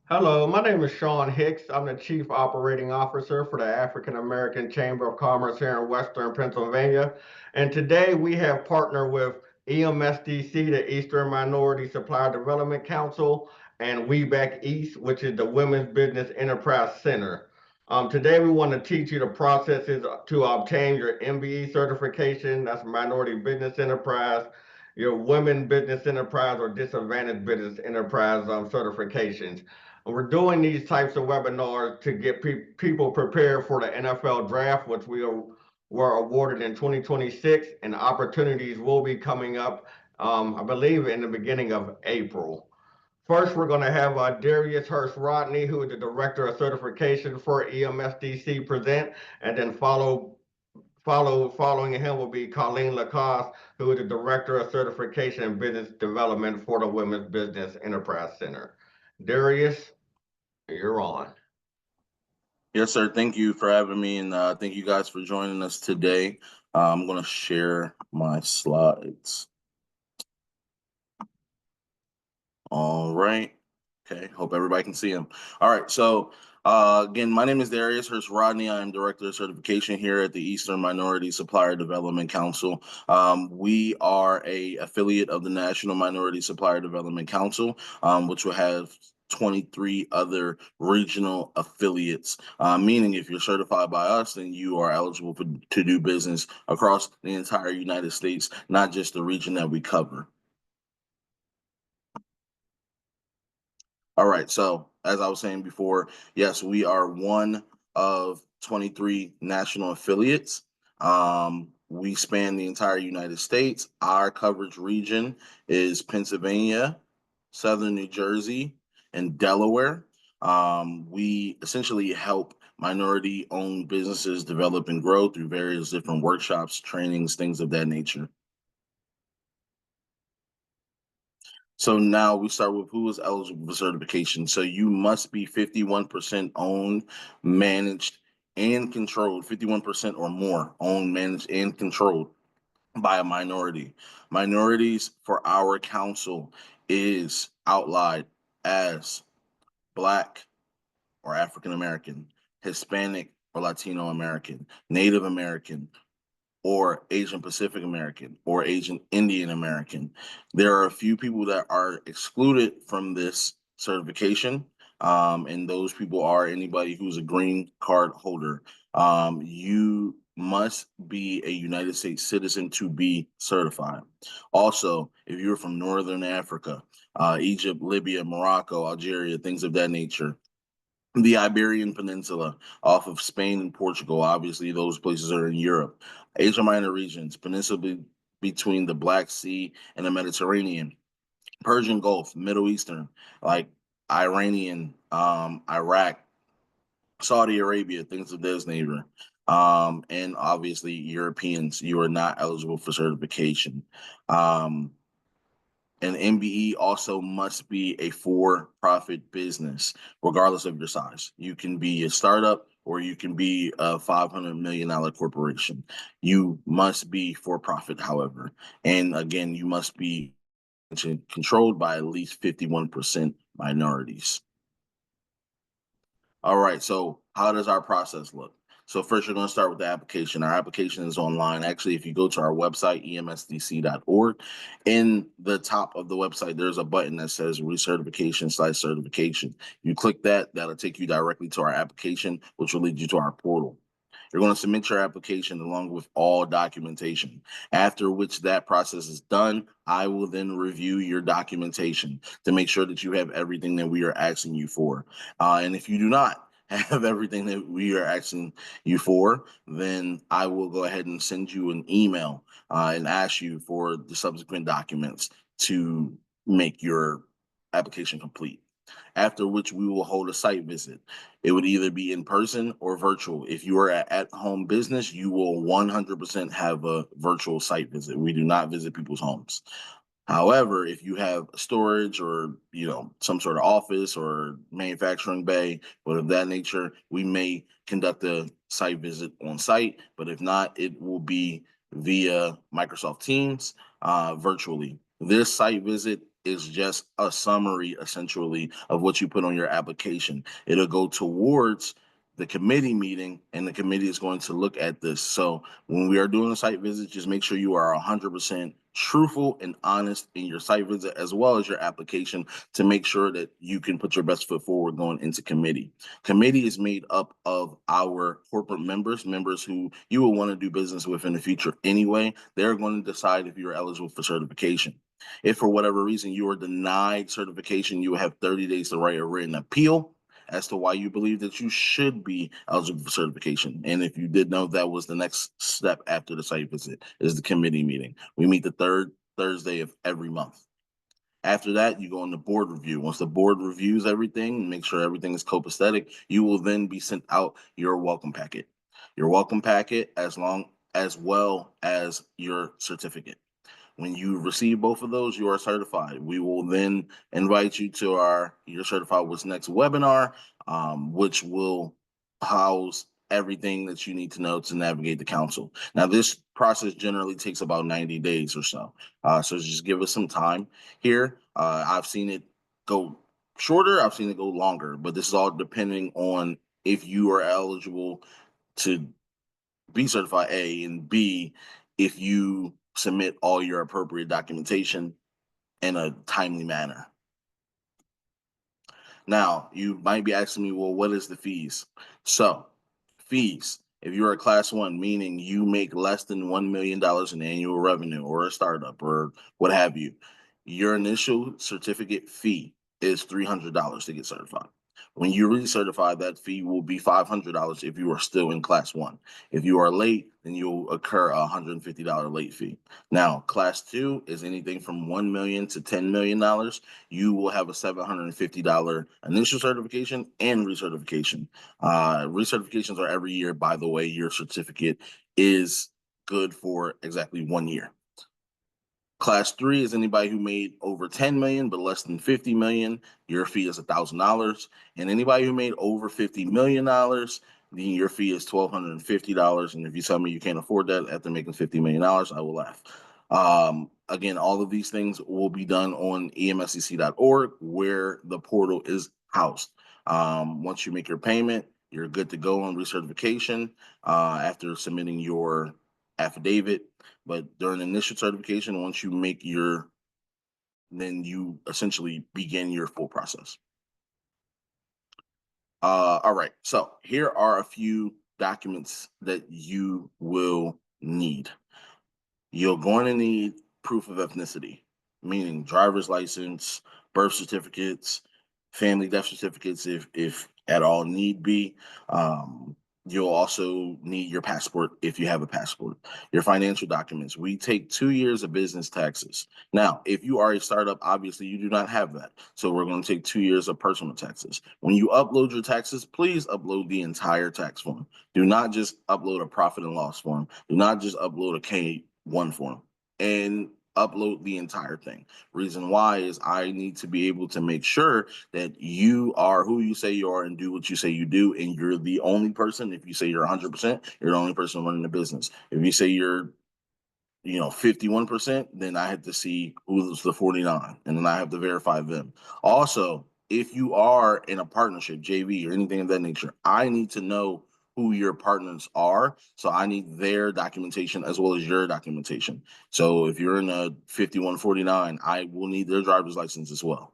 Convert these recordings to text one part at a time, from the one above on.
Hello, my name is Sean Hicks. I'm the Chief Operating Officer for the African American Chamber of Commerce here in Western Pennsylvania. And today we have partnered with EMSDC, the Eastern Minority Supplier Development Council, and WBEC-East, which is the Women's Business Enterprise Center. Today we want to teach you the processes to obtain your MBE certification, that's Minority Business Enterprise, your Women Business Enterprise or Disadvantaged Business Enterprise certifications. We're doing these types of webinars to get people prepared for the NFL draft, which were awarded in 2026, and opportunities will be coming up, I believe, in the beginning of April. First, we're going to have Darius Hurst Rodney, who is the Director of Certification for EMSDC, present, and then following him will be Colleen Lacoste, who is the Director of Certification and Business Development for the Women's Business Enterprise Center. Darius, you're on. Yes, sir. Thank you for having me, and thank you guys for joining us today. I'm going to share my slides. All right. Okay. Hope everybody can see them. All right. So, again, my name is Darius Hurst Rodney. I am Director of Certification here at the Eastern Minority Supplier Development Council. We are a affiliate of the National Minority Supplier Development Council, which will have 23 other regional affiliates, meaning if you're certified by us, then you are eligible to do business across the entire United States, not just the region that we cover. All right, so as I was saying before, yes, we are one of 23 national affiliates. We span the entire United States. Our coverage region is Pennsylvania, Southern New Jersey, and Delaware. We essentially help minority-owned businesses develop and grow through various different workshops, trainings, things of that nature. So now we start with who is eligible for certification. So you must be 51% owned, managed, and controlled, 51% or more owned, managed, and controlled by a minority. Minorities for our council is outlined as Black or African American, Hispanic or Latino American, Native American, or Asian Pacific American, or Asian Indian American. There are a few people that are excluded from this certification, and those people are anybody who's a green card holder. You must be a United States citizen to be certified. Also, if you're from Northern Africa, Egypt, Libya, Morocco, Algeria, things of that nature, the Iberian Peninsula off of Spain and Portugal. Obviously, those places are in Europe. Asia Minor regions, peninsula between the Black Sea and the Mediterranean, Persian Gulf, Middle Eastern, like Iranian, Iraq, Saudi Arabia, things of this nature. And obviously, Europeans, you are not eligible for certification. An MBE also must be a for-profit business, regardless of your size. You can be a startup or you can be a $500 million corporation. You must be for-profit, however. And again, you must be controlled by at least 51% minorities. All right, so how does our process look? So first, you're going to start with the application. Our application is online. Actually, if you go to our website, emsdc.org, in the top of the website, there's a button that says recertification/certification. You click that, that'll take you directly to our application, which will lead you to our portal. You're going to submit your application along with all documentation, after which that process is done. I will then review your documentation to make sure that you have everything that we are asking you for. And if you do not have everything that we are asking you for, then I will go ahead and send you an email and ask you for the subsequent documents to make your application complete. After which we will hold a site visit. It would either be in person or virtual. If you are at home business, you will 100% have a virtual site visit. We do not visit people's homes. However, if you have storage or some sort of office or manufacturing bay, but of that nature, we may conduct a site visit on site. But if not, it will be via Microsoft Teams virtually. This site visit is just a summary, essentially, of what you put on your application. It'll go towards the committee meeting, and the committee is going to look at this. So when we are doing a site visit, just make sure you are 100% truthful and honest in your site visit as well as your application, to make sure that you can put your best foot forward going into committee. Committee is made up of our corporate members who you will want to do business with in the future anyway. They're going to decide if you're eligible for certification. If for whatever reason you are denied certification, you will have 30 days to write a written appeal as to why you believe that you should be eligible for certification. And if you did know, that was the next step after the site visit, is the committee meeting. We meet the third Thursday of every month. After that, you go on the board review. Once the board reviews everything and make sure everything is copacetic, you will then be sent out your welcome packet. Your welcome packet, as well as your certificate. When you receive both of those, you are certified. We will then invite you to our You're Certified What's Next webinar, which will house everything that you need to know to navigate the council. Now, this process generally takes about 90 days or so. So just give us some time here. I've seen it go shorter, I've seen it go longer, but this is all depending on if you are eligible to be certified, A, and B, if you submit all your appropriate documentation in a timely manner. Now, you might be asking me, well, what is the fees? So, fees, if you're a class one, meaning you make less than $1 million in annual revenue, or a startup or what have you, your initial certificate fee is $300 to get certified. When you recertify, that fee will be $500 if you are still in class one. If you are late, then you'll incur a $150 late fee. Now, class two is anything from $1 million to $10 million. You will have a $750 initial certification and recertification. Recertifications are every year, by the way. Your certificate is good for exactly 1 year. Class three is anybody who made over 10 million but less than 50 million. Your fee is $1,000. And anybody who made over $50 million, then your fee is $1,250. And if you tell me you can't afford that after making $50 million, I will laugh. Again, all of these things will be done on emsdc.org, where the portal is housed. Once you make your payment, you're good to go on recertification after submitting your affidavit. But during initial certification, once you make then you essentially begin your full process. All right, so here are a few documents that you will need. You're going to need proof of ethnicity, meaning driver's license, birth certificates, family death certificates, if at all need be. You'll also need your passport if you have a passport. Your financial documents. We take 2 years of business taxes. Now, if you are a startup, obviously you do not have that. So we're going to take 2 years of personal taxes. When you upload your taxes, please upload the entire tax form. Do not just upload a profit and loss form. Do not just upload a K1 form, and upload the entire thing. Reason why is I need to be able to make sure that you are who you say you are and do what you say you do, and you're the only person. If you say you're 100%, you're the only person running the business. If you say you're 51%, then I have to see who's the 49, and then I have to verify them. Also, if you are in a partnership, JV, or anything of that nature, I need to know who your partners are. So I need their documentation as well as your documentation. So if you're in a 5149, I will need their driver's license as well.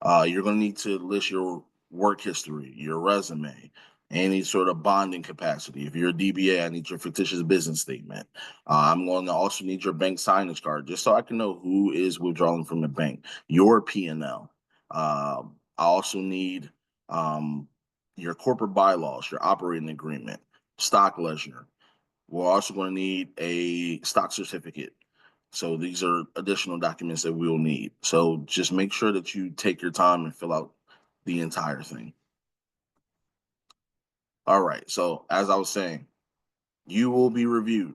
You're going to need to list your work history, your resume, any sort of bonding capacity. If you're a DBA, I need your fictitious business statement. I'm going to also need your bank signage card, just so I can know who is withdrawing from the bank, your P&L. I also need your corporate bylaws, your operating agreement, stock ledger. We're also going to need a stock certificate. So these are additional documents that we'll need. So just make sure that you take your time and fill out the entire thing. All right. So as I was saying, you will be reviewed.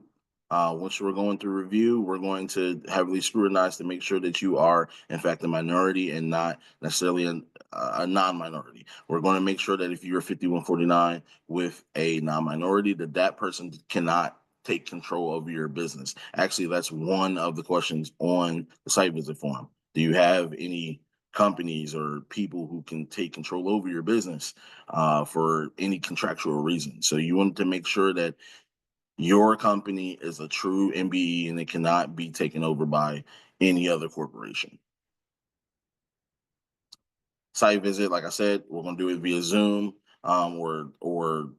Once we're going through review, we're going to heavily scrutinize to make sure that you are, in fact, a minority and not necessarily a non-minority. We're going to make sure that if you're 5149 with a non-minority, that person cannot take control of your business. Actually, that's one of the questions on the site visit form. Do you have any companies or people who can take control over your business for any contractual reason? So you want to make sure that your company is a true MBE and it cannot be taken over by any other corporation. Site visit, like I said, we're going to do it via Zoom or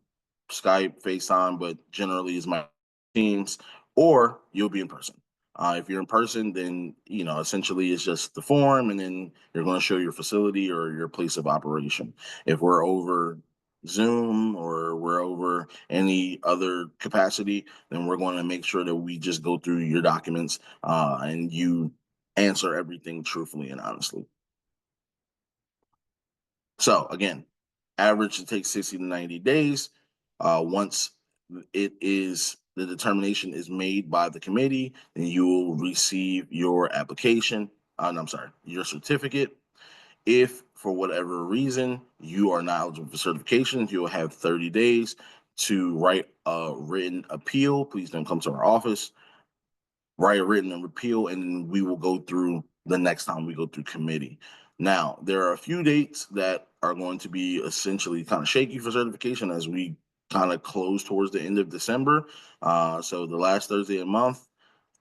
Skype, FaceTime, but generally it's my Teams, or you'll be in person. If you're in person, then essentially it's just the form, and then you're going to show your facility or your place of operation. If we're over Zoom or we're over any other capacity, then we're going to make sure that we just go through your documents and you answer everything truthfully and honestly. So again, average to take 60 to 90 days. Once the determination is made by the committee, then you will receive your application. Your certificate. If for whatever reason you are not eligible for certification, you'll have 30 days to write a written appeal. Please don't come to our office. Write a written appeal, and then we will go through the next time we go through committee. Now, there are a few dates that are going to be essentially kind of shaky for certification as we kind of close towards the end of December. So the last Thursday of the month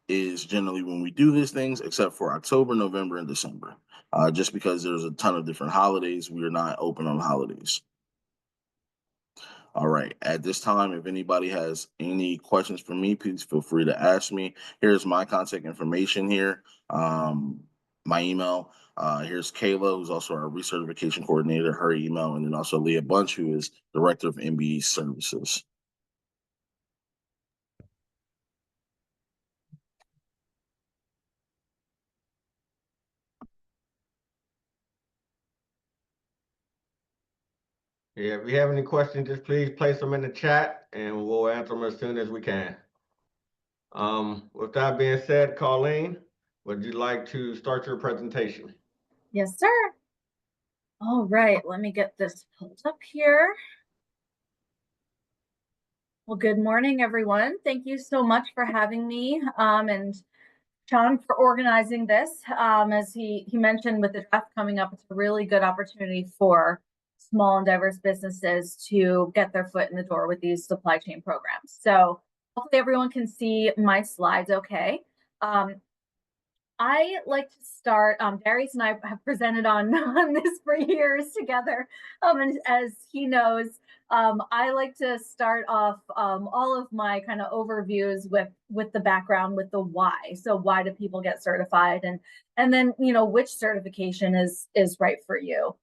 is generally when we do these things, except for October, November, and December. Just because there's a ton of different holidays, we are not open on holidays. All right. At this time, if anybody has any questions for me, please feel free to ask me. Here's my contact information here. My email. Here's Kayla, who's also our recertification coordinator, her email, and then also Leah Bunch, who is director of MBE services. Yeah, if you have any questions, just please place them in the chat and we'll answer them as soon as we can. With that being said, Colleen, would you like to start your presentation? Yes, sir. All right, let me get this pulled up here. Well, good morning, everyone. Thank you so much for having me and Sean for organizing this. As he mentioned, with the draft coming up, it's a really good opportunity for small and diverse businesses to get their foot in the door with these supply chain programs. So hopefully everyone can see my slides okay. I like to start, Darius and I have presented on this for years together. And as he knows, I like to start off all of my kind of overviews with the background, with the why. So why do people get certified, and then which certification is right for you.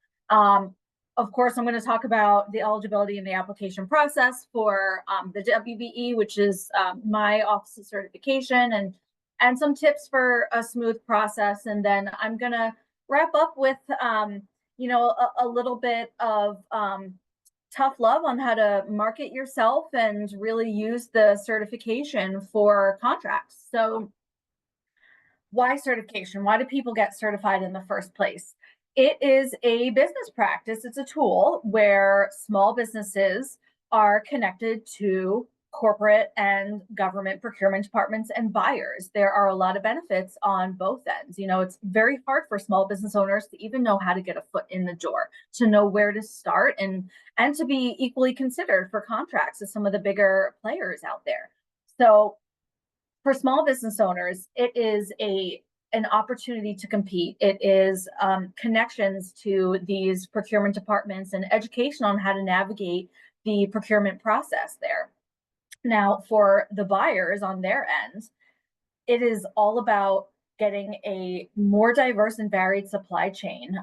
Of course, I'm going to talk about the eligibility and the application process for the WBE, which is my office's certification, and some tips for a smooth process. And then I'm going to wrap up with, a little bit of tough love on how to market yourself and really use the certification for contracts. So why certification? Why do people get certified in the first place? It is a business practice. It's a tool where small businesses are connected to corporate and government procurement departments and buyers. There are a lot of benefits on both ends. It's very hard for small business owners to even know how to get a foot in the door, to know where to start, and to be equally considered for contracts as some of the bigger players out there. So for small business owners, it is an opportunity to compete. It is connections to these procurement departments and education on how to navigate the procurement process there. Now, for the buyers on their end, it is all about getting a more diverse and varied supply chain.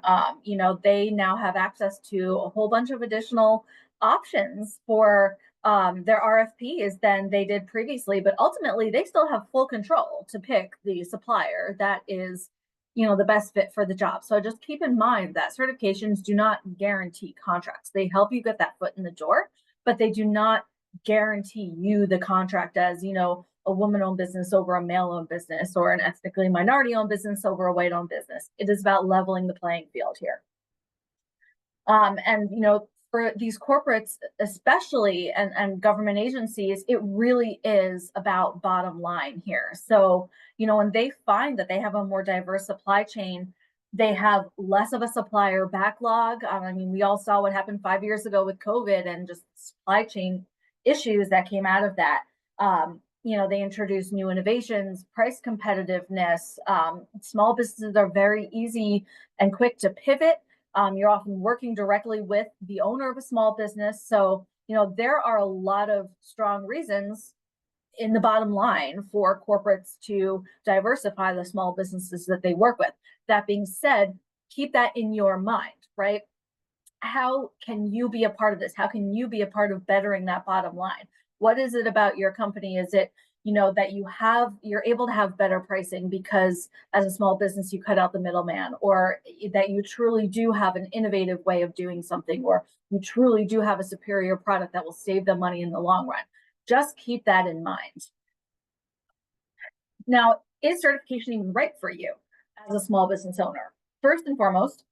They now have access to a whole bunch of additional options for their RFPs than they did previously, but ultimately they still have full control to pick the supplier that is, the best fit for the job. So just keep in mind that certifications do not guarantee contracts. They help you get that foot in the door, but they do not guarantee you the contract as, a woman-owned business over a male-owned business, or an ethnically minority-owned business over a white-owned business. It is about leveling the playing field here. For these corporates, especially, and government agencies, it really is about bottom line here. So, when they find that they have a more diverse supply chain, They have less of a supplier backlog. I mean, we all saw what happened 5 years ago with COVID and just supply chain issues that came out of that. They introduced new innovations, price competitiveness. Small businesses are very easy and quick to pivot. You're often working directly with the owner of a small business. So, there are a lot of strong reasons in the bottom line for corporates to diversify the small businesses that they work with. That being said, keep that in your mind, right? How can you be a part of this? How can you be a part of bettering that bottom line? What is it about your company? Is it, that you're able to have better pricing because as a small business, you cut out the middleman, or that you truly do have an innovative way of doing something, or you truly do have a superior product that will save them money in the long run? Just keep that in mind. Now, is certification even right for you as a small business owner? First and foremost,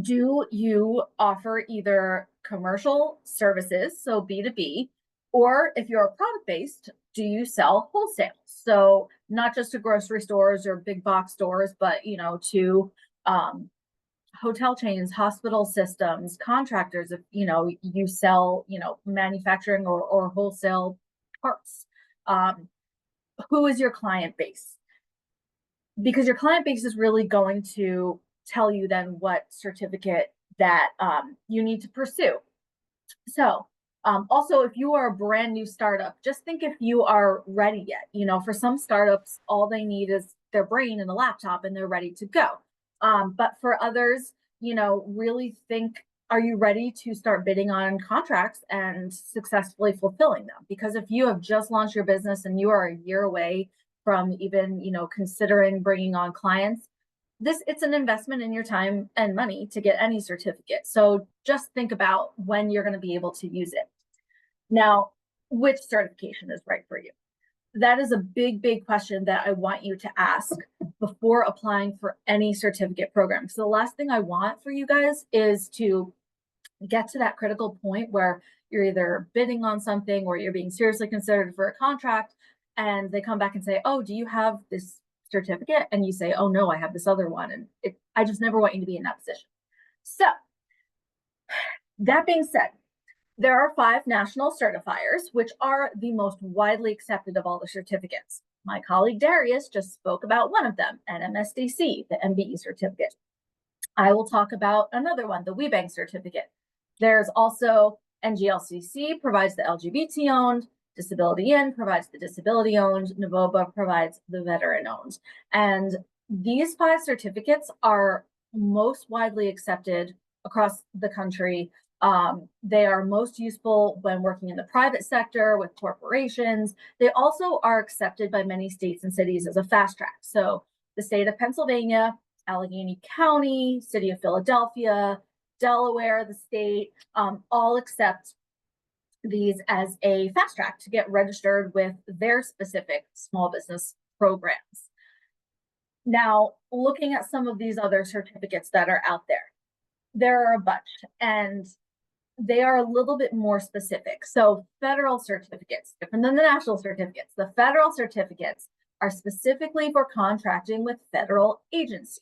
do you offer either commercial services, so B2B, or if you're product-based, do you sell wholesale? So not just to grocery stores or big box stores, but to hotel chains, hospital systems, contractors, if you sell manufacturing or wholesale parts. Who is your client base? Because your client base is really going to tell you then what certificate that you need to pursue. So also, if you are a brand new startup, just think if you are ready yet. For some startups, all they need is their brain and a laptop and they're ready to go. But for others, really think, are you ready to start bidding on contracts and successfully fulfilling them? Because if you have just launched your business and you are a year away from even, considering bringing on clients, it's an investment in your time and money to get any certificate. So just think about when you're going to be able to use it. Now, which certification is right for you? That is a big, big question that I want you to ask before applying for any certificate program. So the last thing I want for you guys is to get to that critical point where you're either bidding on something or you're being seriously considered for a contract, and they come back and say, oh, do you have this certificate? And you say, oh no, I have this other one. And I just never want you to be in that position. So that being said, there are 5 national certifiers, which are the most widely accepted of all the certificates. My colleague Darius just spoke about one of them, NMSDC, the MBE certificate. I will talk about another one, the WBEC certificate. There's also NGLCC provides the LGBT-owned, Disability In provides the disability-owned, NAVOBA provides the veteran-owned. And these 5 certificates are most widely accepted across the country. They are most useful when working in the private sector with corporations. They also are accepted by many states and cities as a fast track. So the state of Pennsylvania, Allegheny County, City of Philadelphia, Delaware, the state, all accept these as a fast track to get registered with their specific small business programs. Now, looking at some of these other certificates that are out there are a bunch, and they are a little bit more specific. So federal certificates, different than the national certificates. The federal certificates are specifically for contracting with federal agencies.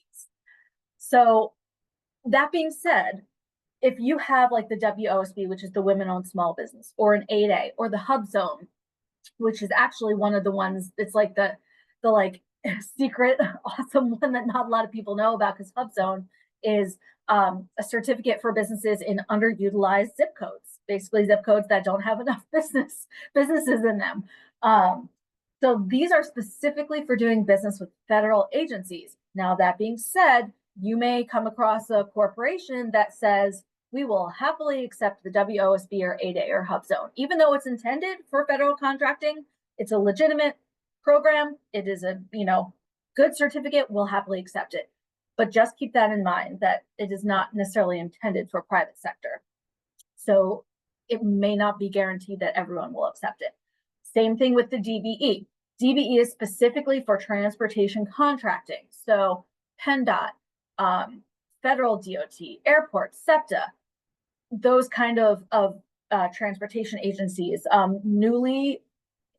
So that being said, if you have like the WOSB, which is the Women-Owned Small Business, or an 8A, or the Hub Zone, which is actually one of the ones, it's like the like secret awesome one that not a lot of people know about, because Hub Zone is a certificate for businesses in underutilized zip codes, basically zip codes that don't have enough businesses in them. So these are specifically for doing business with federal agencies. Now, that being said, you may come across a corporation that says, we will happily accept the WOSB or 8A or Hub Zone. Even though it's intended for federal contracting, it's a legitimate program. It is a good certificate. We'll happily accept it. But just keep that in mind, that it is not necessarily intended for private sector. So it may not be guaranteed that everyone will accept it. Same thing with the DBE. DBE is specifically for transportation contracting. So PennDOT, federal DOT, airports, SEPTA, those kind of transportation agencies, newly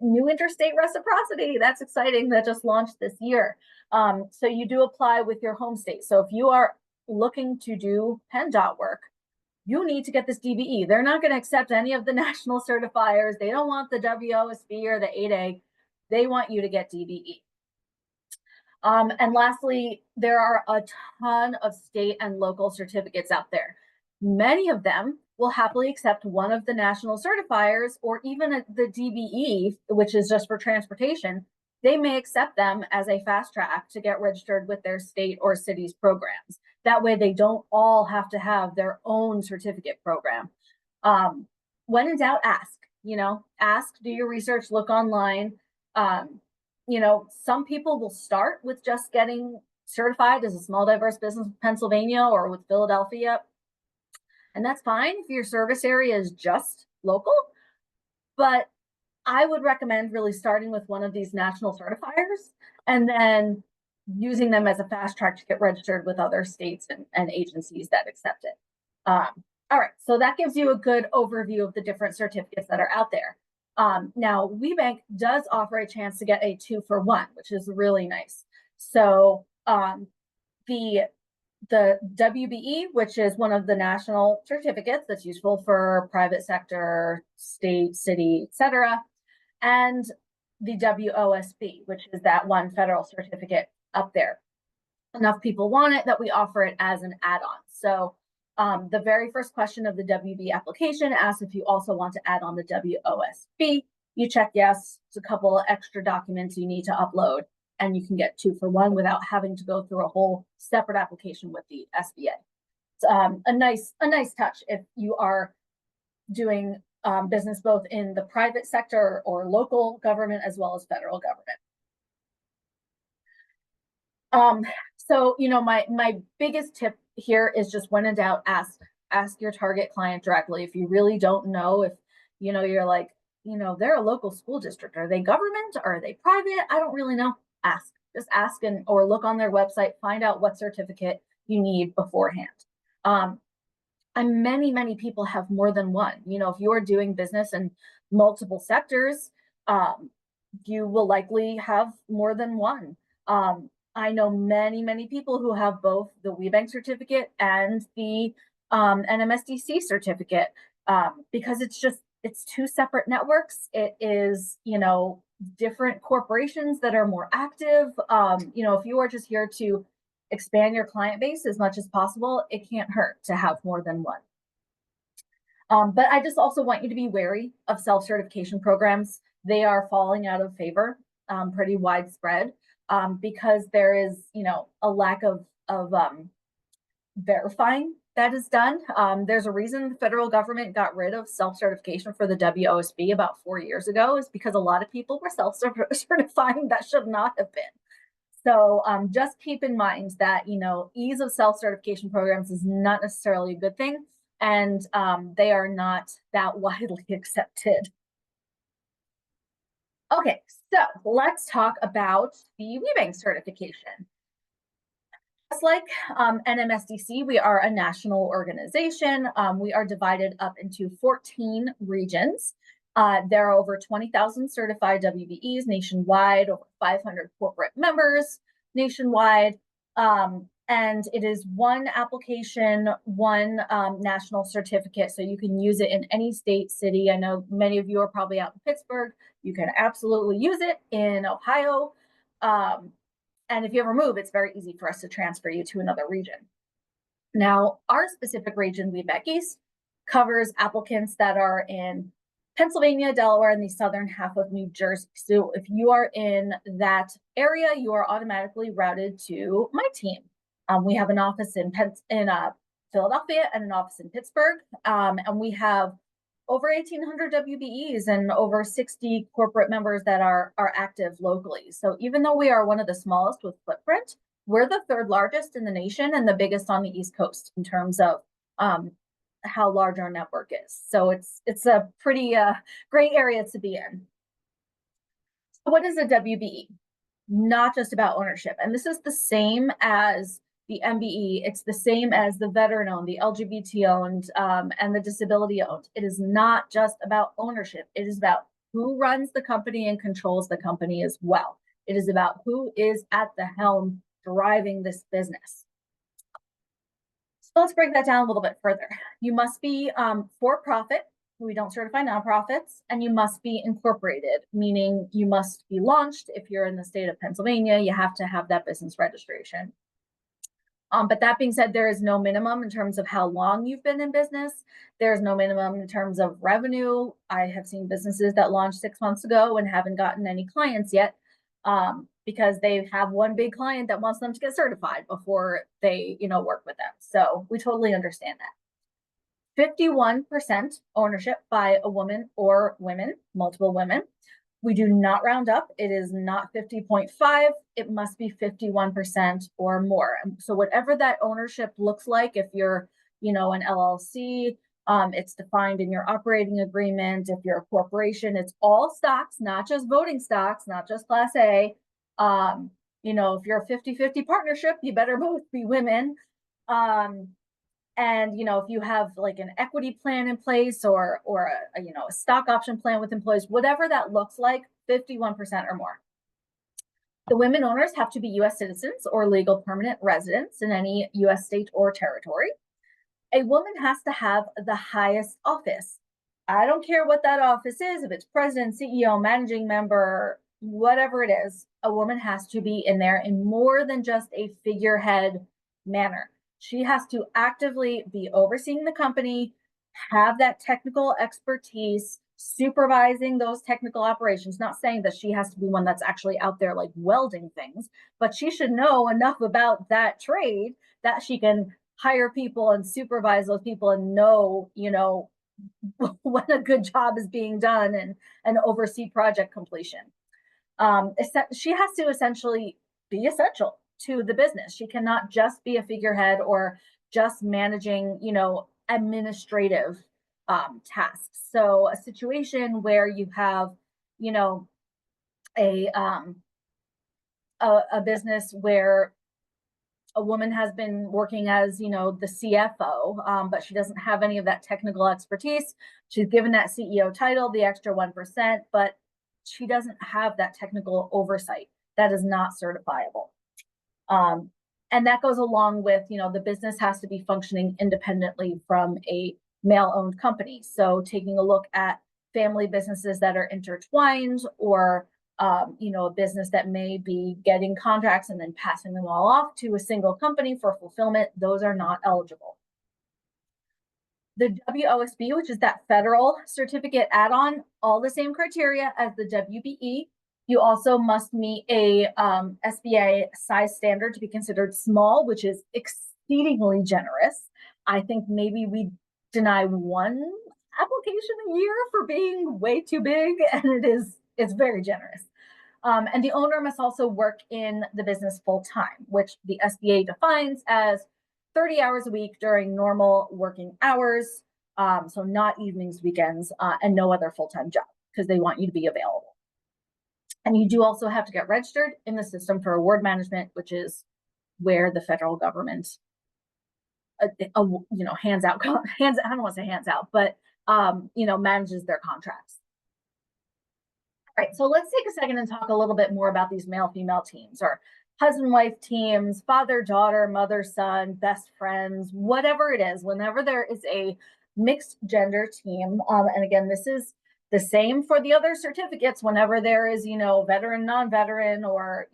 new interstate reciprocity. That's exciting. That just launched this year. So you do apply with your home state. So if you are looking to do PennDOT work, you need to get this DBE. They're not going to accept any of the national certifiers. They don't want the WOSB or the 8A. They want you to get DBE. And lastly, there are a ton of state and local certificates out there. Many of them will happily accept one of the national certifiers or even the DBE, which is just for transportation. They may accept them as a fast track to get registered with their state or city's programs. That way they don't all have to have their own certificate program. When in doubt, ask, ask, do your research, look online. Some people will start with just getting certified as a small diverse business in Pennsylvania or with Philadelphia. And that's fine if your service area is just local. But I would recommend really starting with one of these national certifiers and then using them as a fast track to get registered with other states and agencies that accept it. All right, so that gives you a good overview of the different certificates that are out there. Now, WBEC does offer a chance to get a 2-for-1, which is really nice. So the WBE, which is one of the national certificates that's useful for private sector, state, city, etc., and the WOSB, which is that one federal certificate up there. Enough people want it that we offer it as an add-on. So the very first question of the WB application asks if you also want to add on the WOSB. You check yes. It's a couple of extra documents you need to upload, and you can get 2-for-1 without having to go through a whole separate application with the SBA. It's a nice touch if you are doing business both in the private sector or local government as well as federal government. So my biggest tip here is just when in doubt, ask your target client directly. If you really don't know, if you're like, they're a local school district, are they government, are they private? I don't really know. Just ask or look on their website, find out what certificate you need beforehand. And many people have more than one. If you're doing business in multiple sectors, you will likely have more than one. I know many people who have both the WBEC certificate and the NMSDC certificate because it's two separate networks. It is, different corporations that are more active. If you are just here to expand your client base as much as possible, it can't hurt to have more than one. But I just also want you to be wary of self-certification programs. They are falling out of favor, pretty widespread, because there is, a lack of verifying that is done. There's a reason the federal government got rid of self-certification for the WOSB about 4 years ago, is because a lot of people were self-certifying that should not have been. So just keep in mind that, ease of self-certification programs is not necessarily a good thing, and they are not that widely accepted. Okay, so let's talk about the WBEC certification. Just like NMSDC, we are a national organization. We are divided up into 14 regions. There are over 20,000 certified WBEs nationwide, over 500 corporate members nationwide. And it is one application, one national certificate, so you can use it in any state, city. I know many of you are probably out in Pittsburgh. You can absolutely use it in Ohio. And if you ever move, it's very easy for us to transfer you to another region. Now, our specific region, WBEC-East, covers applicants that are in Pennsylvania, Delaware, and the southern half of New Jersey. So if you are in that area, you are automatically routed to my team. We have an office in Philadelphia and an office in Pittsburgh, and we have over 1,800 WBEs and over 60 corporate members that are active locally. So even though we are one of the smallest with footprint, we're the third largest in the nation and the biggest on the East Coast in terms of how large our network is. So it's a pretty great area to be in. So what is a WBE? Not just about ownership. And this is the same as the MBE. It's the same as the veteran-owned, the LGBT-owned, and the disability-owned. It is not just about ownership. It is about who runs the company and controls the company as well. It is about who is at the helm driving this business. So let's break that down a little bit further. You must be for profit. We don't certify nonprofits, and you must be incorporated, meaning you must be launched. If you're in the state of Pennsylvania, you have to have that business registration. But that being said, there is no minimum in terms of how long you've been in business. There's no minimum in terms of revenue. I have seen businesses that launched 6 months ago and haven't gotten any clients yet, because they have one big client that wants them to get certified before they, work with them. So we totally understand that. 51% ownership by a woman or women, multiple women. We do not round up. It is not 50.5. It must be 51% or more. So whatever that ownership looks like, if you're, an LLC, it's defined in your operating agreement. If you're a corporation, it's all stocks, not just voting stocks, not just Class A. If you're a 50-50 partnership, you better both be women. And if you have like an equity plan in place or a stock option plan with employees, whatever that looks like, 51% or more. The women owners have to be U.S. citizens or legal permanent residents in any U.S. state or territory. A woman has to have the highest office. I don't care what that office is, if it's president, CEO, managing member, whatever it is, a woman has to be in there in more than just a figurehead manner. She has to actively be overseeing the company, have that technical expertise, supervising those technical operations. Not saying that she has to be one that's actually out there like welding things, but she should know enough about that trade that she can hire people and supervise those people and know, when a good job is being done and oversee project completion. She has to essentially be essential to the business. She cannot just be a figurehead or just managing, administrative tasks. So a situation where you have, a business where a woman has been working as, the CFO, but she doesn't have any of that technical expertise. She's given that CEO title, the extra 1%, but she doesn't have that technical oversight. That is not certifiable. And that goes along with, the business has to be functioning independently from a male-owned company. So taking a look at family businesses that are intertwined or, a business that may be getting contracts and then passing them all off to a single company for fulfillment, those are not eligible. The WOSB, which is that federal certificate add-on, all the same criteria as the WBE. You also must meet a SBA size standard to be considered small, which is exceedingly generous. I think maybe we deny one application a year for being way too big, and it's very generous. And the owner must also work in the business full time, which the SBA defines as 30 hours a week during normal working hours. So not evenings, weekends, and no other full-time job, because they want you to be available. And you do also have to get registered in the system for award management, which is where the federal government, hands out, I don't want to say hands out, but, manages their contracts. All right, so let's take a second and talk a little bit more about these male-female teams or husband-wife teams, father-daughter, mother-son, best friends, whatever it is. Whenever there is a mixed gender team, and again, this is the same for the other certificates, whenever there is, veteran, non-veteran, or,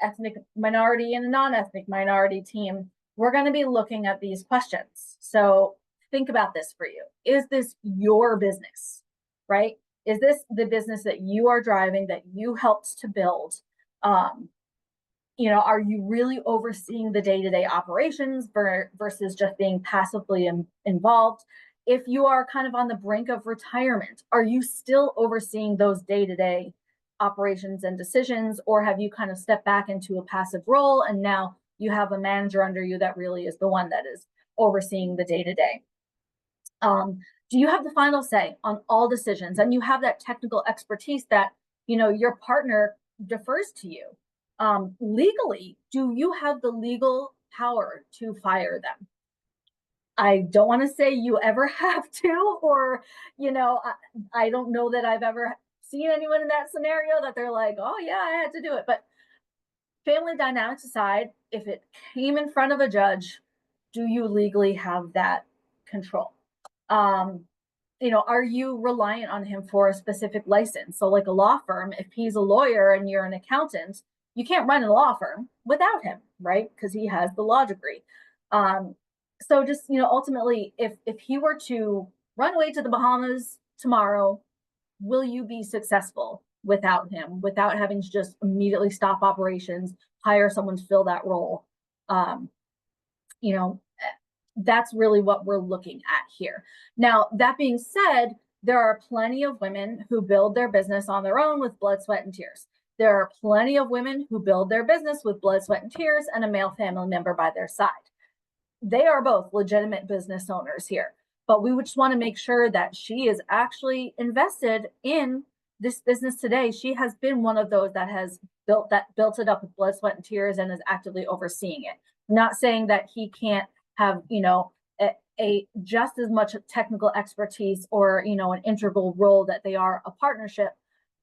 ethnic minority and a non-ethnic minority team, we're going to be looking at these questions. So think about this for you. Is this your business, right? Is this the business that you are driving, that you helped to build? Are you really overseeing the day-to-day operations versus just being passively involved? If you are kind of on the brink of retirement, are you still overseeing those day-to-day operations and decisions, or have you kind of stepped back into a passive role and now you have a manager under you that really is the one that is overseeing the day-to-day? Do you have the final say on all decisions, and you have that technical expertise that, your partner defers to you? Legally, do you have the legal power to fire them? I don't want to say you ever have to, or, I don't know that I've ever seen anyone in that scenario that they're like, oh yeah, I had to do it. But family dynamics aside, if it came in front of a judge, do you legally have that control? Are you reliant on him for a specific license? So like a law firm, if he's a lawyer and you're an accountant, you can't run a law firm without him, right? Because he has the law degree. So just, ultimately, if he were to run away to the Bahamas tomorrow, will you be successful without him, without having to just immediately stop operations, hire someone to fill that role? You know, that's really what we're looking at here. Now, that being said, there are plenty of women who build their business on their own with blood, sweat, and tears. There are plenty of women who build their business with blood, sweat, and tears and a male family member by their side. They are both legitimate business owners here, but we just want to make sure that she is actually invested in this business today. She has been one of those that has built it up with blood, sweat, and tears and is actively overseeing it. Not saying that he can't have, a just as much technical expertise or, an integral role that they are a partnership,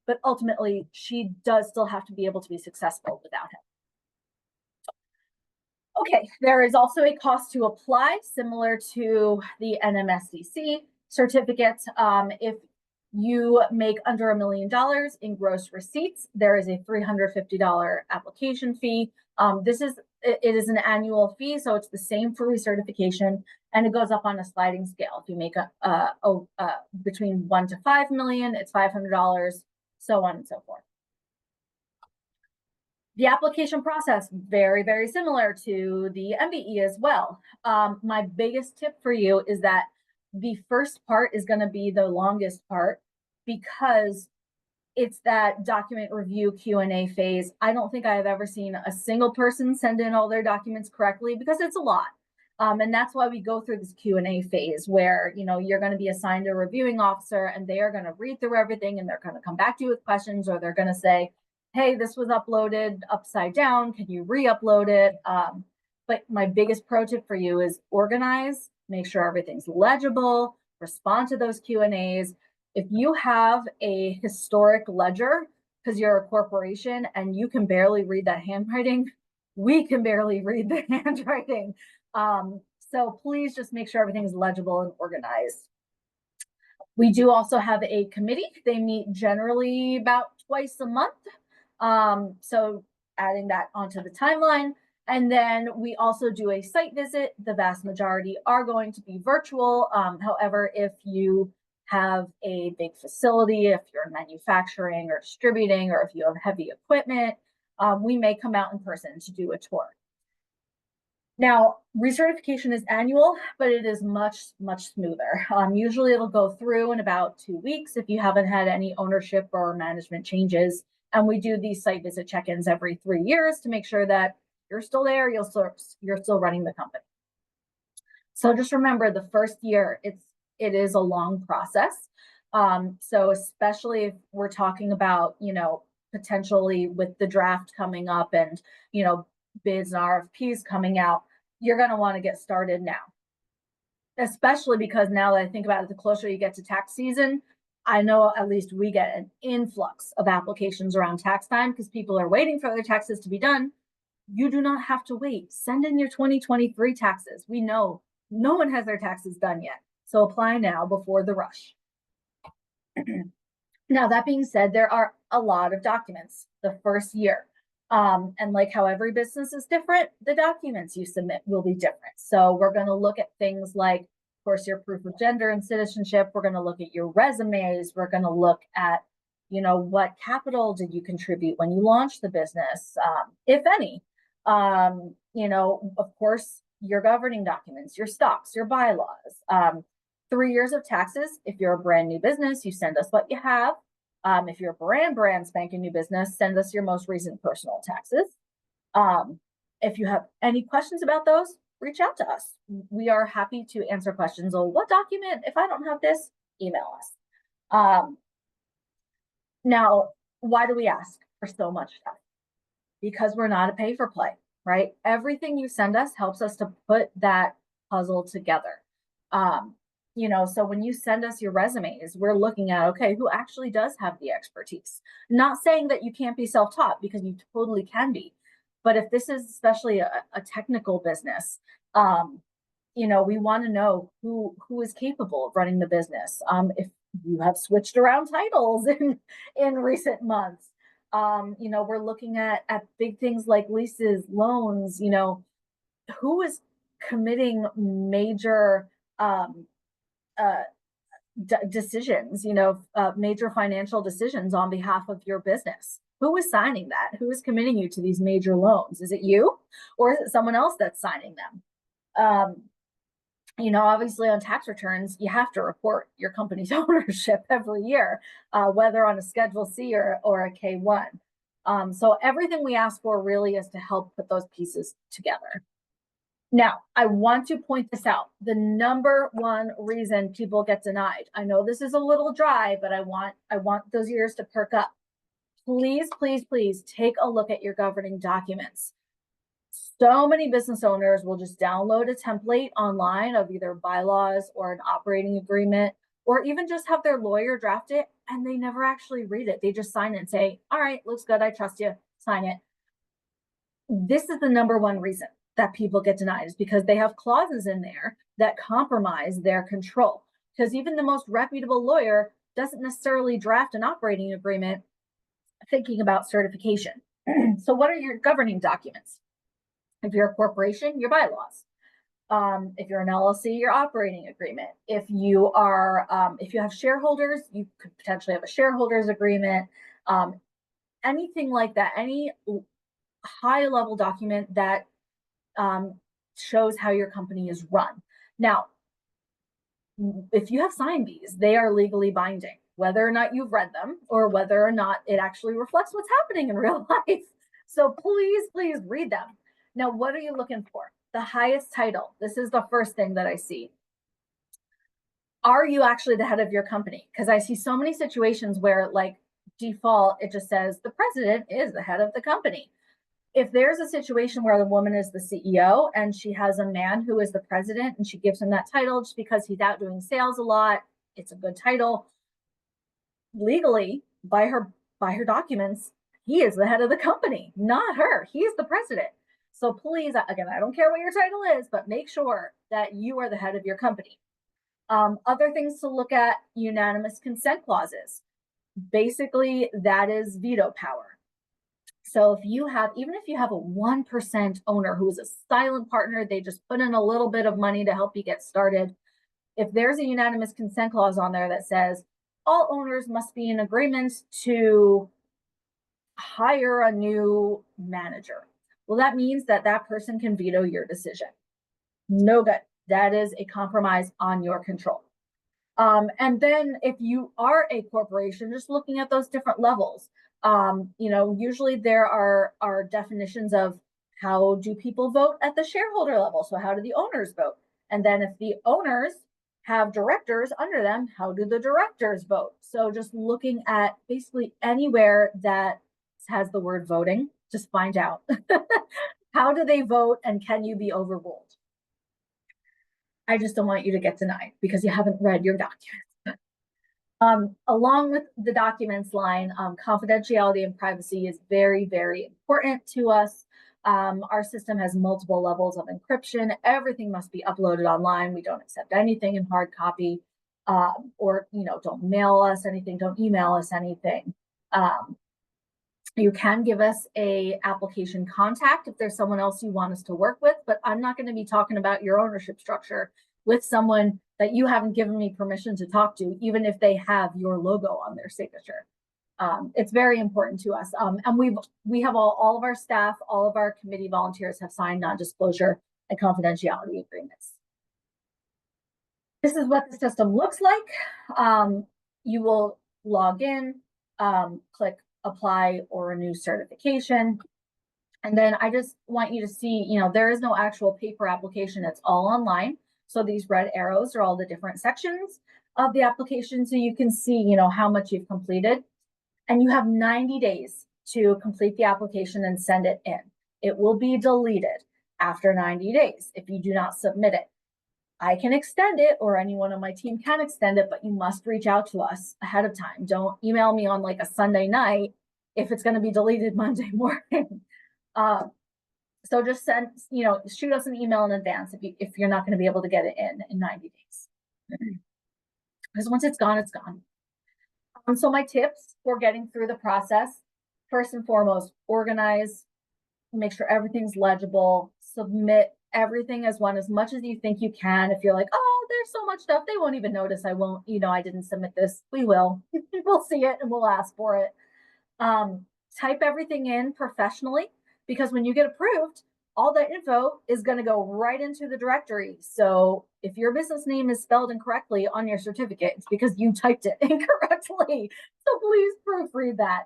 but ultimately she does still have to be able to be successful without him. Okay, there is also a cost to apply, similar to the NMSDC certificate. If you make under $1 million in gross receipts, there is a $350 application fee. It is an annual fee, so it's the same for recertification, and it goes up on a sliding scale. If you make between 1 to 5 million, it's $500, so on and so forth. The application process, very, very similar to the MBE as well. My biggest tip for you is that the first part is going to be the longest part because it's that document review Q&A phase. I don't think I have ever seen a single person send in all their documents correctly because it's a lot. And that's why we go through this Q&A phase where, you're going to be assigned a reviewing officer and they are going to read through everything and they're going to come back to you with questions, or they're going to say, hey, this was uploaded upside down. Can you re-upload it? But my biggest pro tip for you is organize, make sure everything's legible, respond to those Q&As. If you have a historic ledger, because you're a corporation and you can barely read that handwriting, we can barely read the handwriting. So please just make sure everything is legible and organized. We do also have a committee. They meet generally about twice a month. So adding that onto the timeline. And then we also do a site visit. The vast majority are going to be virtual. However, if you have a big facility, if you're manufacturing or distributing, or if you have heavy equipment, we may come out in person to do a tour. Now, recertification is annual, but it is much, much smoother. Usually it'll go through in about 2 weeks if you haven't had any ownership or management changes. And we do these site visit check-ins every 3 years to make sure that you're still there, you're still running the company. So just remember, the first year, it is a long process. So especially if we're talking about, potentially with the draft coming up and, bids and RFPs coming out, you're going to want to get started now. Especially because now that I think about it, the closer you get to tax season, I know at least we get an influx of applications around tax time because people are waiting for their taxes to be done. You do not have to wait. Send in your 2023 taxes. We know no one has their taxes done yet. So apply now before the rush. Now, that being said, there are a lot of documents the first year. And like how every business is different, the documents you submit will be different. So we're going to look at things like, of course, your proof of gender and citizenship. We're going to look at your resumes. We're going to look at, what capital did you contribute when you launched the business, if any. Of course, your governing documents, your stocks, your bylaws, 3 years of taxes. If you're a brand new business, you send us what you have. If you're a brand spanking new business, send us your most recent personal taxes. If you have any questions about those, reach out to us. We are happy to answer questions. Oh, what document? If I don't have this, email us. Now, why do we ask for so much stuff? Because we're not a pay for play, right? Everything you send us helps us to put that puzzle together. So when you send us your resumes, we're looking at, okay, who actually does have the expertise? Not saying that you can't be self-taught, because you totally can be. But if this is especially a technical business, we want to know who is capable of running the business. If you have switched around titles in recent months, we're looking at big things like leases, loans, who is committing major decisions, major financial decisions on behalf of your business. Who is signing that? Who is committing you to these major loans? Is it you, or is it someone else that's signing them? Obviously on tax returns, you have to report your company's ownership every year, whether on a Schedule C or a K-1. So everything we ask for really is to help put those pieces together. Now, I want to point this out. The number one reason people get denied. I know this is a little dry, but I want those ears to perk up. Please, please, please take a look at your governing documents. So many business owners will just download a template online of either bylaws or an operating agreement, or even just have their lawyer draft it, and they never actually read it. They just sign it and say, all right, looks good, I trust you, sign it. This is the number one reason that people get denied, is because they have clauses in there that compromise their control. Because even the most reputable lawyer doesn't necessarily draft an operating agreement thinking about certification. So what are your governing documents? If you're a corporation, your bylaws. If you're an LLC, your operating agreement. If you have shareholders, you could potentially have a shareholders agreement. Anything like that, any high level document that shows how your company is run. Now, if you have signed these, they are legally binding, whether or not you've read them or whether or not it actually reflects what's happening in real life. So please, please read them. Now, what are you looking for? The highest title. This is the first thing that I see. Are you actually the head of your company? Because I see so many situations where, like, default, it just says the president is the head of the company. If there's a situation where the woman is the CEO and she has a man who is the president and she gives him that title just because he's out doing sales a lot, it's a good title. Legally, by her documents, he is the head of the company, not her. He is the president. So please, again, I don't care what your title is, but make sure that you are the head of your company. Other things to look at: unanimous consent clauses. Basically, that is veto power. So even if you have a 1% owner who is a silent partner, they just put in a little bit of money to help you get started. If there's a unanimous consent clause on there that says all owners must be in agreement to hire a new manager, well, that means that person can veto your decision. No good. That is a compromise on your control. And then if you are a corporation, just looking at those different levels, usually there are definitions of how do people vote at the shareholder level. So how do the owners vote? And then if the owners have directors under them, how do the directors vote? So just looking at basically anywhere that has the word voting, just find out how do they vote and can you be overruled? I just don't want you to get denied because you haven't read your documents. Along with the documents line, confidentiality and privacy is very, very important to us. Our system has multiple levels of encryption. Everything must be uploaded online. We don't accept anything in hard copy, or don't mail us anything, don't email us anything. You can give us a application contact if there's someone else you want us to work with, but I'm not going to be talking about your ownership structure with someone that you haven't given me permission to talk to, even if they have your logo on their signature. It's very important to us. And we have all of our staff, all of our committee volunteers have signed non-disclosure and confidentiality agreements. This is what the system looks like. You will log in, click apply or renew certification. And then I just want you to see, there is no actual paper application. It's all online. So these red arrows are all the different sections of the application. So you can see, how much you've completed. And you have 90 days to complete the application and send it in. It will be deleted after 90 days if you do not submit it. I can extend it, or anyone on my team can extend it, but you must reach out to us ahead of time. Don't email me on like a Sunday night if it's going to be deleted Monday morning. So just send, shoot us an email in advance if you're not going to be able to get it in 90 days. Because once it's gone, it's gone. So my tips for getting through the process, first and foremost, organize, make sure everything's legible, submit everything as one as much as you think you can. If you're like, oh, there's so much stuff, they won't even notice. I won't, I didn't submit this. We will. We'll see it and we'll ask for it. Type everything in professionally, because when you get approved, all that info is going to go right into the directory. So if your business name is spelled incorrectly on your certificate, it's because you typed it incorrectly. So please proofread that.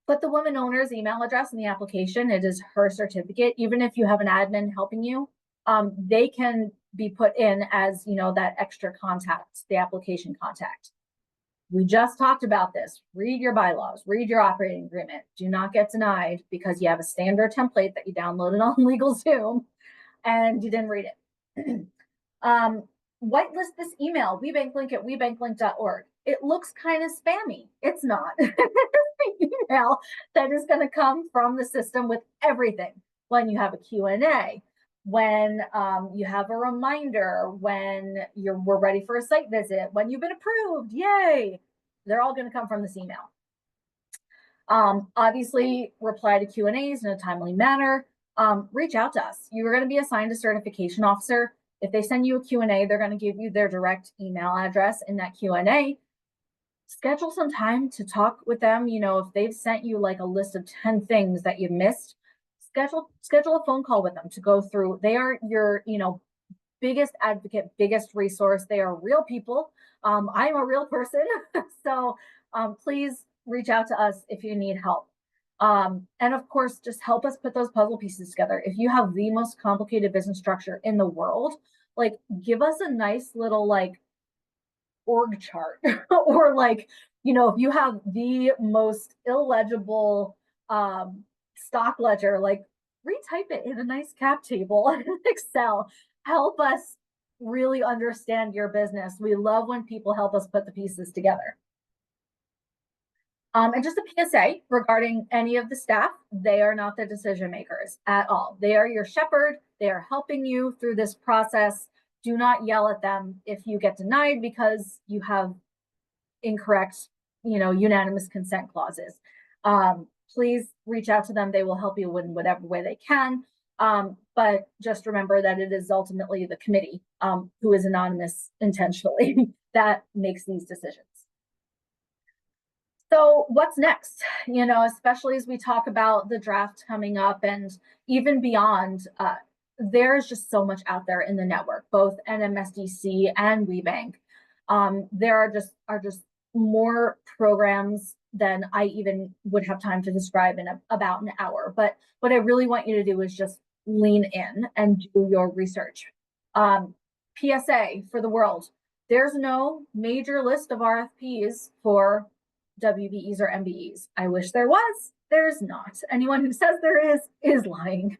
Put the woman owner's email address in the application. It is her certificate. Even if you have an admin helping you, they can be put in as, that extra contact, the application contact. We just talked about this. Read your bylaws, read your operating agreement. Do not get denied because you have a standard template that you downloaded on LegalZoom and you didn't read it. Whitelist this email, WBEC at WBEClink.org. It looks kind of spammy. It's not. It's the email that is going to come from the system with everything. When you have a Q&A, when you have a reminder, when we're ready for a site visit, when you've been approved, yay, they're all going to come from this email. Obviously, reply to Q&As in a timely manner. Reach out to us. You are going to be assigned a certification officer. If they send you a Q&A, they're going to give you their direct email address in that Q&A. Schedule some time to talk with them. If they've sent you like a list of 10 things that you've missed, schedule a phone call with them to go through. They are your, biggest advocate, biggest resource. They are real people. I'm a real person. So please reach out to us if you need help. And of course, just help us put those puzzle pieces together. If you have the most complicated business structure in the world, give us a nice little org chart or if you have the most illegible stock ledger, retype it in a nice cap table in Excel. Help us really understand your business. We love when people help us put the pieces together. And just a PSA regarding any of the staff, they are not the decision makers at all. They are your shepherd. They are helping you through this process. Do not yell at them if you get denied because you have incorrect, unanimous consent clauses. Please reach out to them. They will help you in whatever way they can. But just remember that it is ultimately the committee who is anonymous intentionally that makes these decisions. So what's next? Especially as we talk about the draft coming up and even beyond, there's just so much out there in the network, both NMSDC and WBEC. There are just more programs than I even would have time to describe in about an hour. But what I really want you to do is just lean in and do your research. PSA for the world. There's no major list of RFPs for WBEs or MBEs. I wish there was. There's not. Anyone who says there is lying.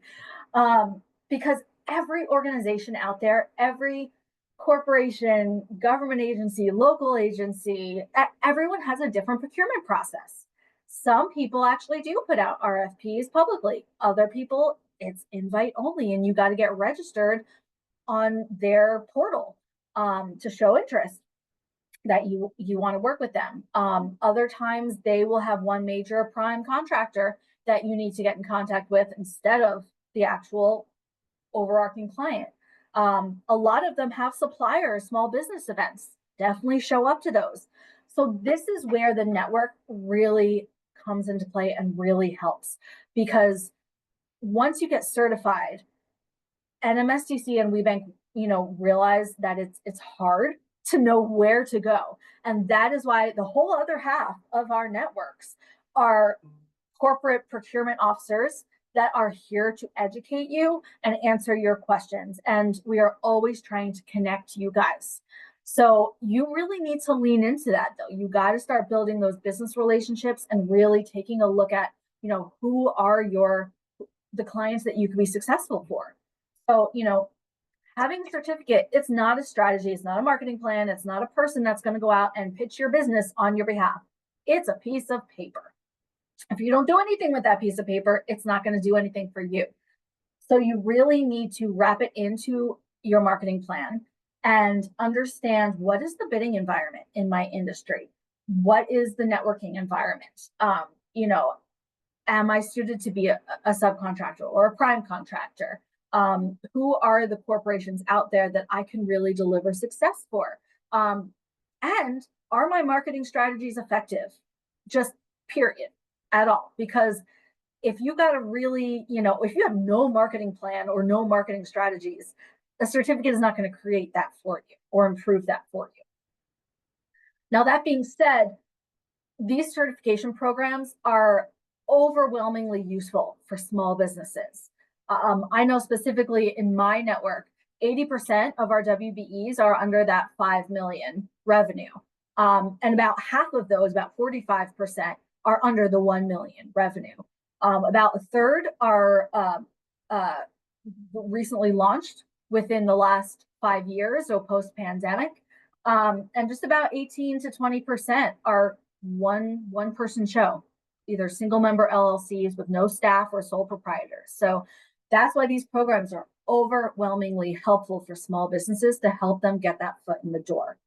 Because every organization out there, every corporation, government agency, local agency, everyone has a different procurement process. Some people actually do put out RFPs publicly. Other people, it's invite only, and you got to get registered on their portal to show interest that you want to work with them. Other times they will have one major prime contractor that you need to get in contact with instead of the actual overarching client. A lot of them have suppliers, small business events. Definitely show up to those. So this is where the network really comes into play and really helps, because once you get certified, NMSDC and WBEC, realize that it's hard to know where to go. And that is why the whole other half of our networks are corporate procurement officers that are here to educate you and answer your questions. And we are always trying to connect you guys. So you really need to lean into that, though. You got to start building those business relationships and really taking a look at, who are the clients that you can be successful for. So, having a certificate, it's not a strategy, it's not a marketing plan, it's not a person that's going to go out and pitch your business on your behalf. It's a piece of paper. If you don't do anything with that piece of paper, it's not going to do anything for you. So you really need to wrap it into your marketing plan and understand, what is the bidding environment in my industry? What is the networking environment? You know, am I suited to be a subcontractor or a prime contractor? Who are the corporations out there that I can really deliver success for? And are my marketing strategies effective? Just period, at all. Because if you got to really, you know, if you have no marketing plan or no marketing strategies, a certificate is not going to create that for you or improve that for you. Now, that being said, these certification programs are overwhelmingly useful for small businesses. I know specifically in my network, 80% of our WBEs are under that 5 million revenue. And about half of those, about 45%, are under the 1 million revenue. About a third are recently launched within the last 5 years, so post-pandemic. And just about 18 to 20% are one person show, either single member LLCs with no staff or sole proprietors. So that's why these programs are overwhelmingly helpful for small businesses to help them get that foot in the door.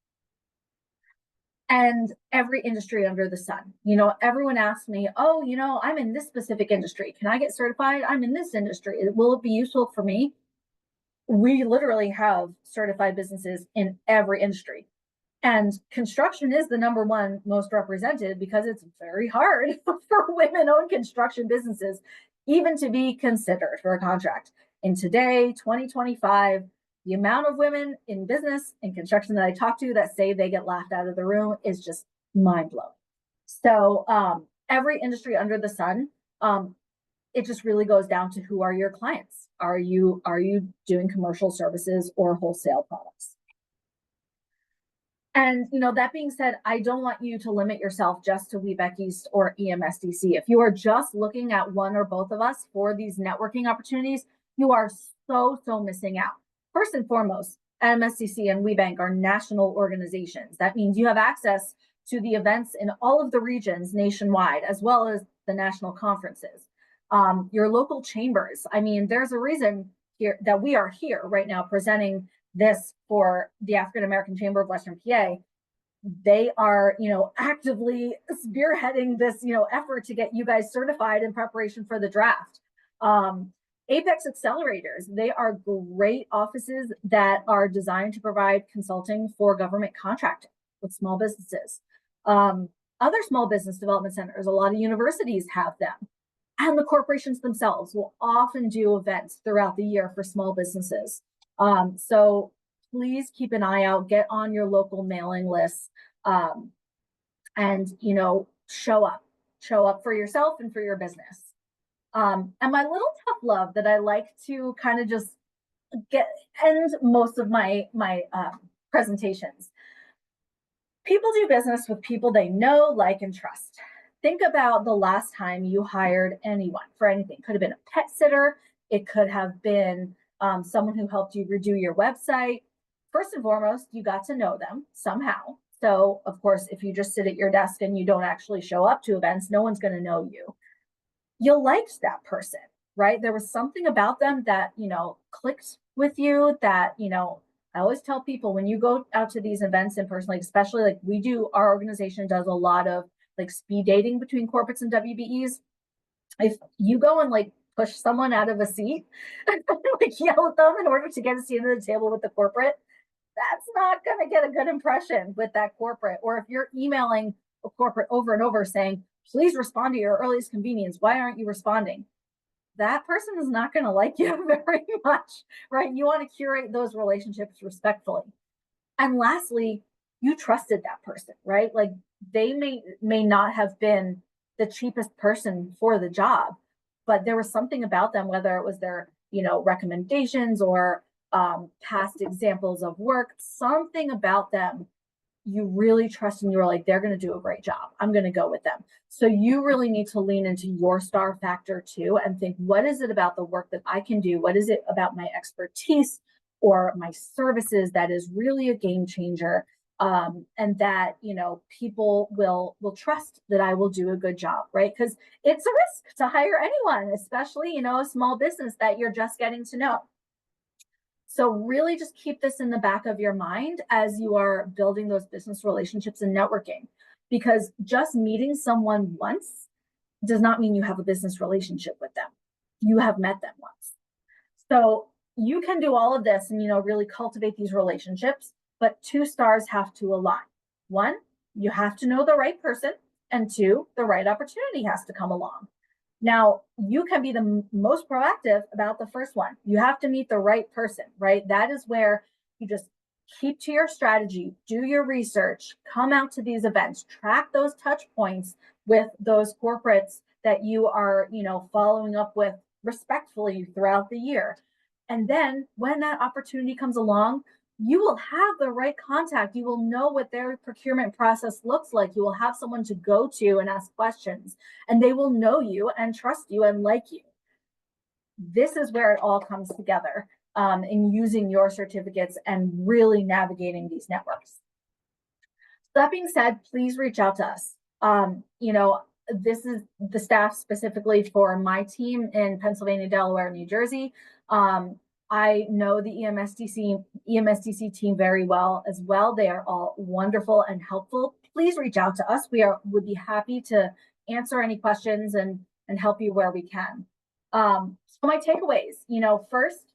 And every industry under the sun, you know, everyone asks me, oh, you know, I'm in this specific industry. Can I get certified? I'm in this industry. Will it be useful for me? We literally have certified businesses in every industry. And construction is the #1 most represented because it's very hard for women-owned construction businesses even to be considered for a contract. In today, 2025, the amount of women in business and construction that I talk to that say they get laughed out of the room is just mind-blowing. So every industry under the sun, it just really goes down to, who are your clients? Are you doing commercial services or wholesale products? And, you know, that being said, I don't want you to limit yourself just to WBEC-East or EMSDC. If you are just looking at one or both of us for these networking opportunities, you are so missing out. First and foremost, MSDC and WBEC are national organizations. That means you have access to the events in all of the regions nationwide, as well as the national conferences. Your local chambers. I mean, there's a reason here that we are here right now presenting this for the African American Chamber of Western PA. They are, you know, actively spearheading this, you know, effort to get you guys certified in preparation for the draft. Apex Accelerators, they are great offices that are designed to provide consulting for government contracting with small businesses. Other small business development centers, a lot of universities have them. And the corporations themselves will often do events throughout the year for small businesses. So please keep an eye out, get on your local mailing lists, and, you know, show up for yourself and for your business. And my little tough love that I like to kind of just end most of my presentations. People do business with people they know, like, and trust. Think about the last time you hired anyone for anything. Could have been a pet sitter. It could have been someone who helped you redo your website. First and foremost, you got to know them somehow. So, of course, if you just sit at your desk and you don't actually show up to events, no one's going to know you. You liked that person, right? There was something about them that, you know, clicked with you, that, you know, I always tell people, when you go out to these events in person, like, especially like we do, our organization does a lot of like speed dating between corporates and WBEs. If you go and like push someone out of a seat and like yell at them in order to get a seat at the table with the corporate, that's not going to get a good impression with that corporate. Or if you're emailing a corporate over and over saying, please respond to your earliest convenience, why aren't you responding? That person is not going to like you very much, right? You want to curate those relationships respectfully. And lastly, you trusted that person, right? Like, they may not have been the cheapest person for the job, but there was something about them, whether it was their, you know, recommendations or past examples of work, something about them you really trust, and you were like, they're going to do a great job. I'm going to go with them. So you really need to lean into your star factor too, and think, what is it about the work that I can do? What is it about my expertise? or my services that is really a game changer, and that, you know, people will trust that I will do a good job, right? Because it's a risk to hire anyone, especially, you know, a small business that you're just getting to know. So really just keep this in the back of your mind as you are building those business relationships and networking, because just meeting someone once does not mean you have a business relationship with them. You have met them once. So you can do all of this and, you know, really cultivate these relationships, but two stars have to align. One, you have to know the right person, and two, the right opportunity has to come along. Now, you can be the most proactive about the first one. You have to meet the right person, right? That is where you just keep to your strategy, do your research, come out to these events, track those touch points with those corporates that you are, you know, following up with respectfully throughout the year. And then when that opportunity comes along, you will have the right contact. You will know what their procurement process looks like. You will have someone to go to and ask questions, and they will know you and trust you and like you. This is where it all comes together, in using your certificates and really navigating these networks. That being said, please reach out to us. You know, this is the staff specifically for my team in Pennsylvania, Delaware, New Jersey. I know the EMSDC team very well as well. They are all wonderful and helpful. Please reach out to us. Would be happy to answer any questions and help you where we can. So my takeaways, you know, first,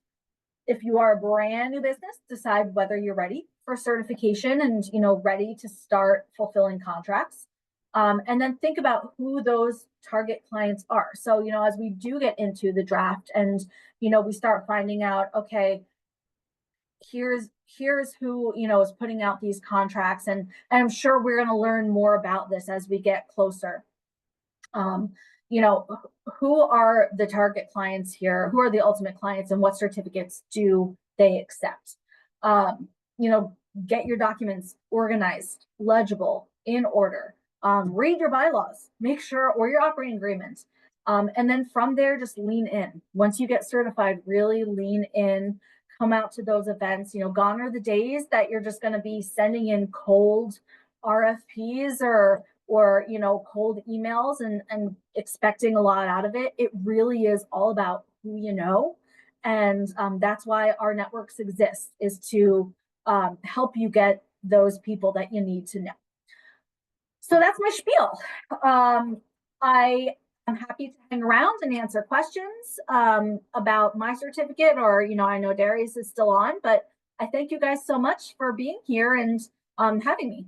if you are a brand new business, decide whether you're ready for certification and, you know, ready to start fulfilling contracts. And then think about who those target clients are. So, you know, as we do get into the draft and, you know, we start finding out, okay, here's who, you know, is putting out these contracts. And I'm sure we're going to learn more about this as we get closer. You know, who are the target clients here? Who are the ultimate clients, and what certificates do they accept? You know, get your documents organized, legible, in order. Read your bylaws, make sure, or your operating agreement. And then from there, just lean in. Once you get certified, really lean in, come out to those events. You know, gone are the days that you're just going to be sending in cold RFPs or, you know, cold emails and expecting a lot out of it. It really is all about who you know. And that's why our networks exist, is to help you get those people that you need to know. So that's my spiel. I am happy to hang around and answer questions about my certificate, or, you know, I know Darius is still on, but I thank you guys so much for being here and having me.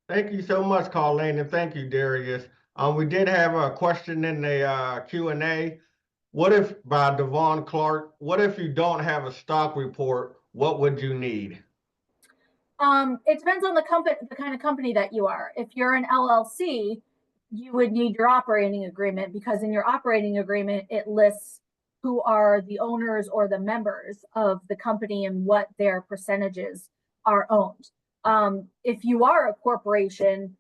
Thank you so much, Colleen, and thank you, Darius. We did have a question in the Q&A. What if, by Devon Clark, what if you don't have a stock report? What would you need? It depends on the company, the kind of company that you are. If you're an LLC, you would need your operating agreement, because in your operating agreement, it lists who are the owners or the members of the company and what their percentages are owned. If you are a corporation,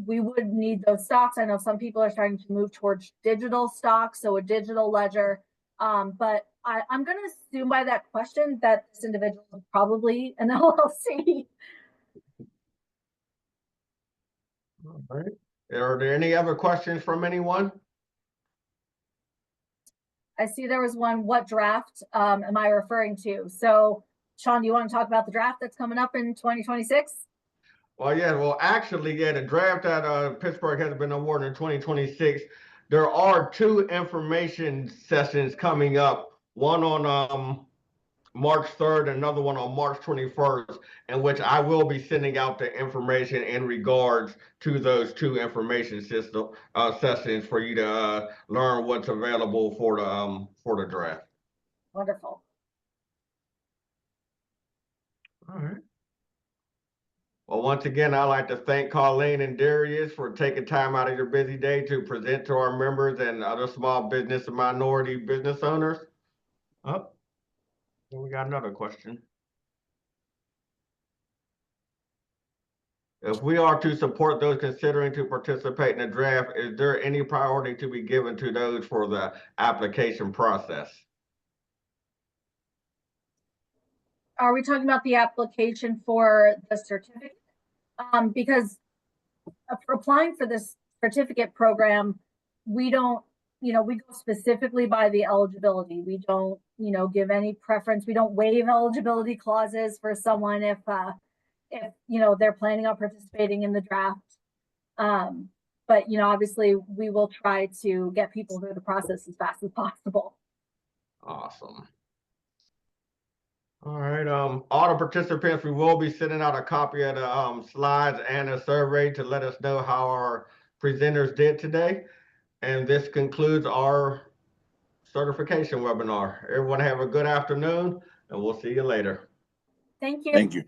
we would need those stocks. I know some people are starting to move towards digital stocks, so a digital ledger. But I'm going to assume by that question that this individual is probably an LLC. All right. Are there any other questions from anyone? I see there was one. What draft am I referring to? So, Sean, do you want to talk about the draft that's coming up in 2026? Well, yeah. Well, actually, yeah, the draft that Pittsburgh has been awarded in 2026. There are two information sessions coming up. One on March 3rd, another one on March 21st, in which I will be sending out the information in regards to those two information sessions for you to learn what's available for the draft. Wonderful. All right. Well, once again, I'd like to thank Colleen and Darius for taking time out of your busy day to present to our members and other small business and minority business owners. Oh, we got another question. If we are to support those considering to participate in the draft, is there any priority to be given to those for the application process? Are we talking about the application for the certificate? Because for applying for this certificate program, we don't, we go specifically by the eligibility. We don't, give any preference. We don't waive eligibility clauses for someone if they're planning on participating in the draft. But obviously we will try to get people through the process as fast as possible. Awesome. All right, all the participants, we will be sending out a copy of the slides and a survey to let us know how our presenters did today. And this concludes our certification webinar. Everyone have a good afternoon, and we'll see you later. Thank you. Thank you.